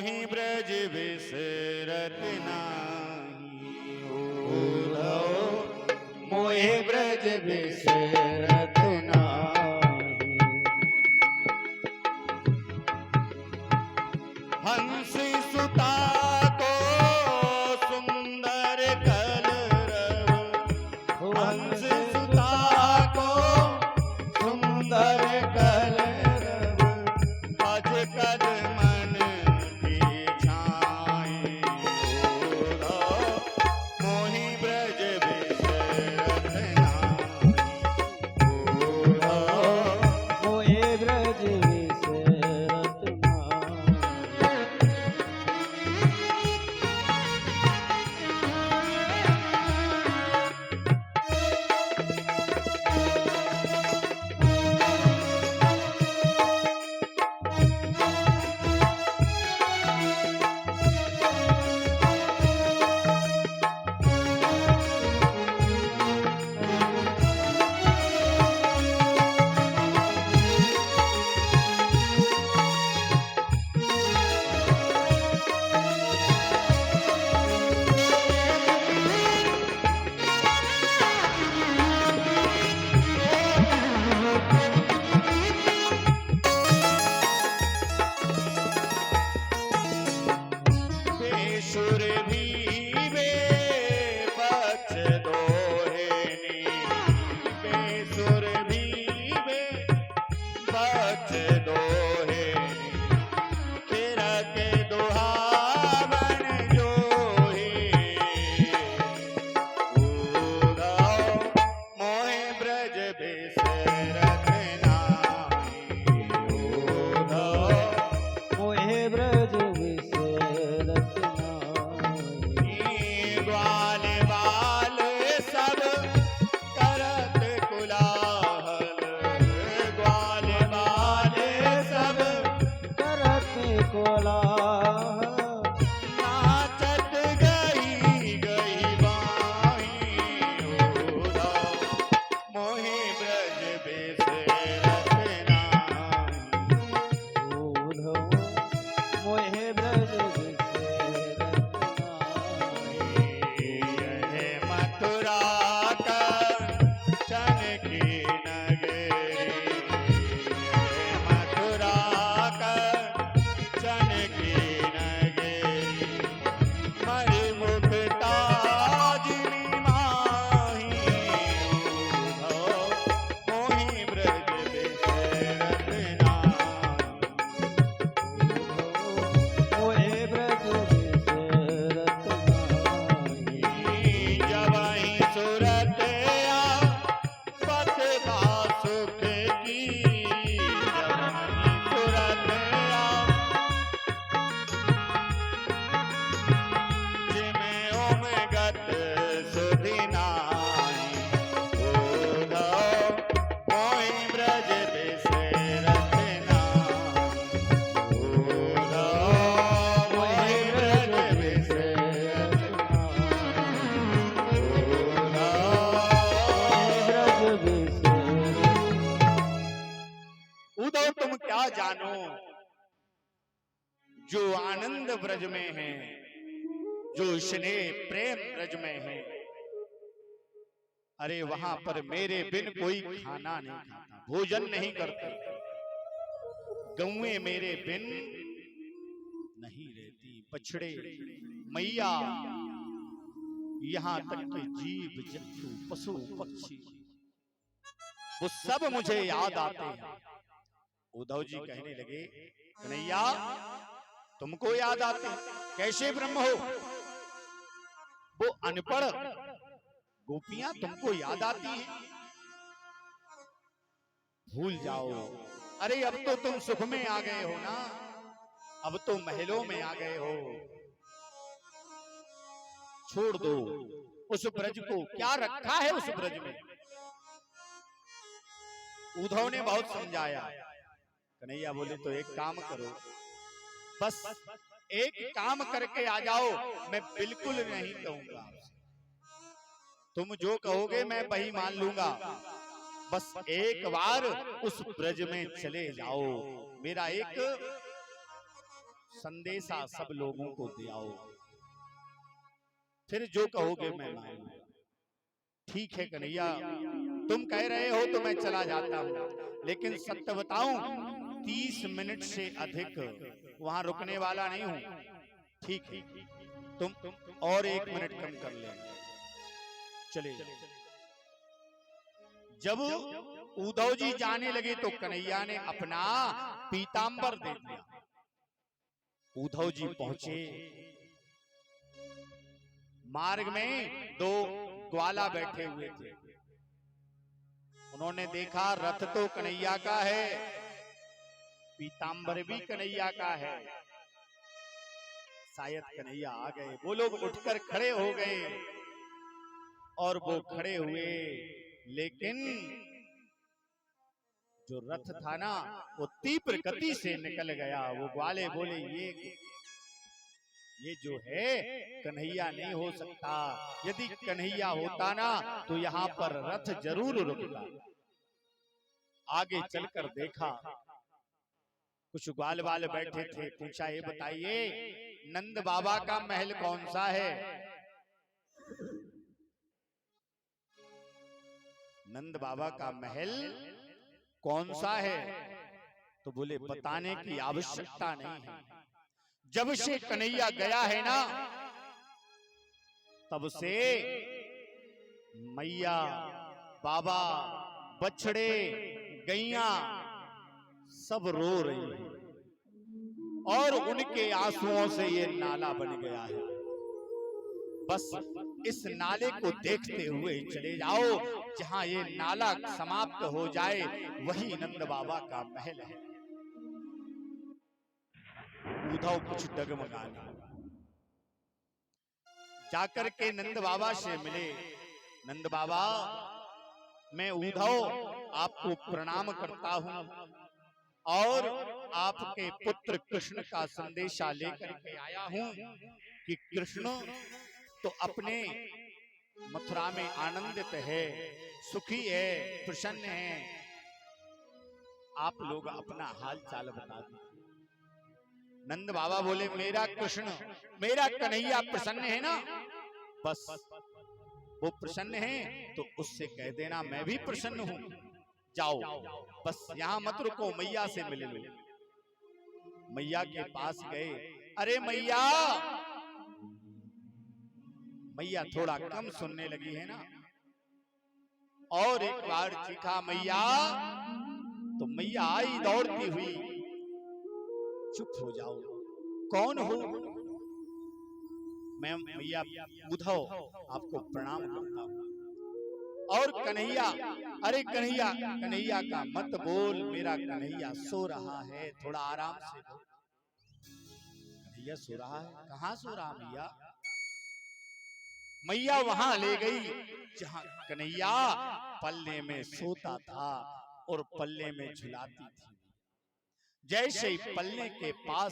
ही ब्रज बिसरत नाही उद्धव मोहे ब्रज बिसरत नाही। हंस सुता को सुंदर कलरव, हंस सुता को सुंदर कलरव, अज कद मन की छाई उद्धव मोहि ब्रज बिसरत नाही उद्धव मोहे ब्रज बिसरत नाही। बेसुर भीवे बक्ष दोहेनी, बेसुर भीवे बक्ष दोहेनी, तेरा के दुहावन जोही उद्धव मोहे ब्रज बिसरत नाही उद्धव मोहे ब्रज बिसरत नाही। ग्वाल बाल सब करत कुलाहल, ग्वाल बाल सब करत कोलाहल, नाचत गई गई बाई उद्धव मोहे ब्रज बिसरत नाही उद्धव मोहे ब्रज बिसरत नाही। यह मथुरा का चनकी नगरी, यह मथुरा का चनकी नगरी, मणि मुख ताजिनी माही उद्धव मोहि ब्रज बिसरत नाही मोहे ब्रज बिसरत नाही। जवाई सूरत आ पत का सुख की, जवाई सूरत आ जिमें उमगत सुधि नाई उद्धव मोहि ब्रज बिसरत नाही उद्धव मोहि ब्रज बिसरत ब्रज बिसरत। उद्धव तुम क्या जानो जो आनंद ब्रज में है, जो स्नेह प्रेम ब्रज में है। अरे वहां पर मेरे बिन कोई खाना नहीं खाता, भोजन नहीं करते, गौएं मेरे बिन नहीं रहती, बछड़े मैया यहां तक के जीव जंतु पशु पक्षी वो सब मुझे याद आते हैं। उद्धव जी कहने लगे कन्हैया तुमको याद आते हैं, कैसे ब्रह्म हो? वो अनपढ़ गोपियां तुमको याद आती हैं? भूल जाओ, अरे अब तो तुम सुख में आ गए हो ना, अब तो महलों में आ गए हो, छोड़ दो उस ब्रज को, क्या रखा है उस ब्रज में? उद्धव ने बहुत समझाया। कन्हैया बोले तो एक काम करो, बस एक काम करके आ जाओ, मैं बिल्कुल नहीं कहूंगा, तुम जो कहोगे मैं वही मान लूंगा, बस एक बार उस ब्रज में चले जाओ, मेरा एक संदेशा सब लोगों को दे आओ, फिर जो कहोगे मैं मानूंगा। ठीक है कन्हैया, तुम कह रहे हो तो मैं चला जाता हूं, लेकिन सत्य बताऊं 30 मिनट से अधिक वहां रुकने वाला नहीं हूं। ठीक है, तुम और 1 मिनट कम कर लेना, चले। जब उद्धव जी जाने लगे तो कन्हैया ने अपना पीतांबर दे दिया। उद्धव जी पहुंचे, मार्ग में 2 ग्वाला बैठे हुए थे। उन्होंने देखा रथ तो कन्हैया का है, पीतांबर भी कन्हैया का है, शायद कन्हैया आ गए। वो लोग उठकर खड़े हो गए और वो खड़े हुए, लेकिन जो रथ था ना वो तीव्र गति से निकल गया। वो ग्वाले बोले ये जो है कन्हैया नहीं हो सकता, यदि कन्हैया होता ना तो यहाँ पर रथ जरूर रुकता। आगे चलकर देखा कुछ ग्वाल वाले बैठे थे, पूछा ये बताइए नंद बाबा का महल कौन सा है? नंद बाबा का महल कौन सा है? तो बोले बताने की आवश्यकता नहीं है, जब से कन्हैया गया है ना तब से मैया, बाबा, बछड़े, गैया सब रो रही हैं और उनके आंसुओं से ये नाला बन गया है। बस इस नाले को देखते हुए चले जाओ, जहां ये नाला समाप्त हो जाए वही नंद बाबा का महल है। उद्धव कुछ डगमगाने, जाकर के नंद बाबा से मिले। नंद बाबा, मैं उद्धव आपको प्रणाम करता हूं और आपके पुत्र कृष्ण का संदेशा लेकर के आया हूं कि कृष्ण तो अपने मथुरा में आनंदित है, सुखी है, प्रसन्न है। आप लोग अपना हाल चाल बता दीजिए। नंद बाबा बोले मेरा कृष्ण, मेरा कन्हैया प्रसन्न है ना, बस वो प्रसन्न है तो उससे कह देना मैं भी प्रसन्न हूं। जाओ, बस यहां मत रुको, मैया से मिल लो। मैया के पास गए। अरे मैया, मैया थोड़ा कम सुनने लगी है ना, और एक बार चीखा मैया, तो मैया आई दौड़ती हुई। चुप हो जाओ, कौन हो? मैं मैया उद्धव आपको प्रणाम करता हूं। और कन्हैया, अरे कन्हैया, कन्हैया का मत बोल, मेरा कन्हैया सो रहा है, थोड़ा आराम से बोल। कन्हैया सो रहा है? कहां सो रहा मैया? मैया वहां ले गई जहां कन्हैया पल्ले में सोता था और पल्ले में झुलाती थी। जैसे ही पल्ले के पास